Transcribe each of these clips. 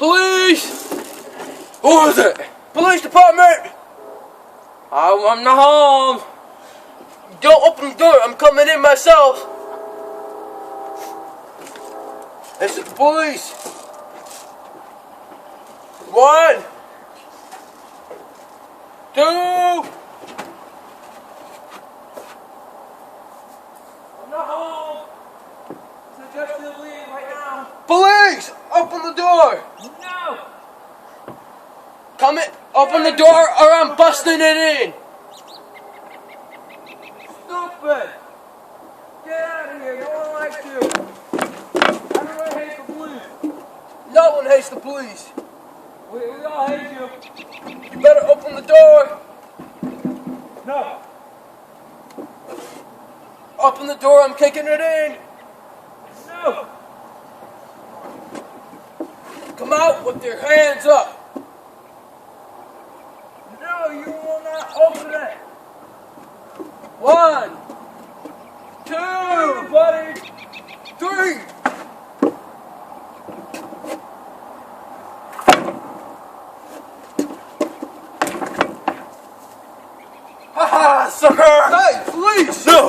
Police! Who is it? Police department! I'm not home. Don't open the door, I'm coming in myself. This is the police. 1, 2. I'm not home. Suggest you leave right now. Police! Open the door! No! Come in, open the door or I'm busting it in! Stupid! Get out of here, no one likes you! Everyone hates the police! No one hates the police! We all hate you! You better open the door! No! Open the door, I'm kicking it in! No! Come out with your hands up! No, you will not open it! 1, 2, buddy! 3! Haha, sucker! Hey, police! No!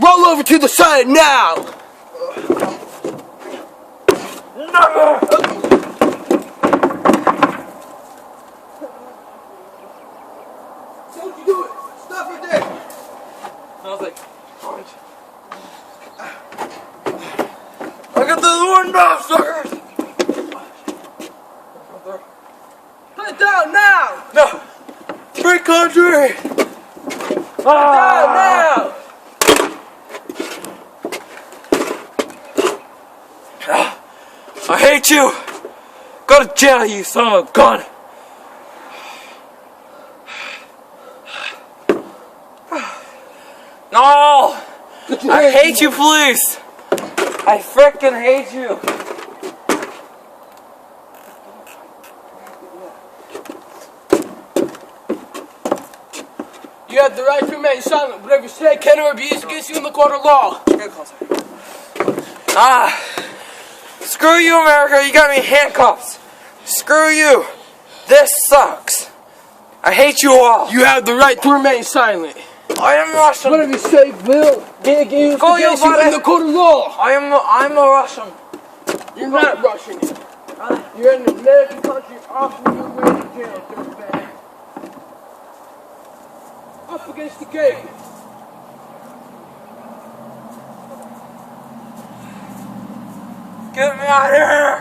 Roll over to the side now! No! Don't you do it! Stop it there! Smells like orange. I got the window, suckers! Put it down now! No! Free country! Put it down now! I hate you! Go to jail, you son of a gun! No! I hate you, police! I frickin' hate you! You have the right to remain silent. Whatever you say can or be used against you in the court of law. Screw you, America, you got me in handcuffs! Screw you! This sucks! I hate you all! You have the right to remain silent. I am Russian! Whatever you say will be used Go, against you you in the court of law. I'm a Russian! You're not Russian. You're in an American country offering your way to jail, dirtbag. Up against the gate. Get me out of here!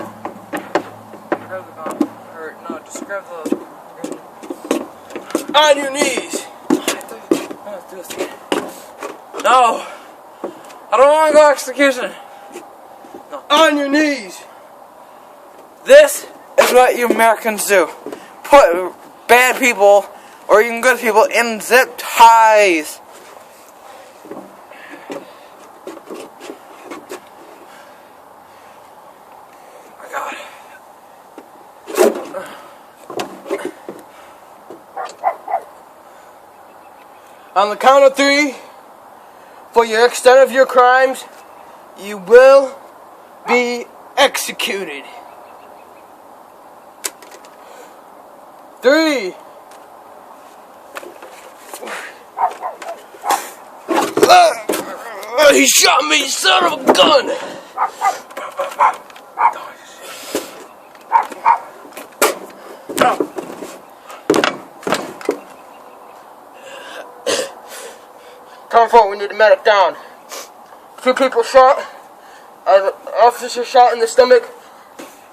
Grab the gun. Or, no, just grab the... On your knees. No! I don't want to go execution! No. On your knees. This is what you Americans do. Put bad people, or even good people, in zip ties. Oh my God. On the count of 3, for your extent of your crimes, you will be executed. 3. He shot me, son of a gun! Come forward, we need the medic down. 2 people shot. An officer shot in the stomach.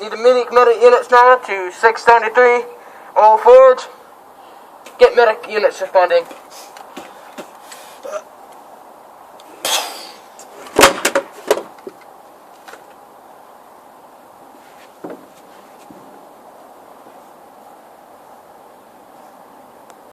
Need immediate medic units now to 673 Old Forge. Get medic units responding.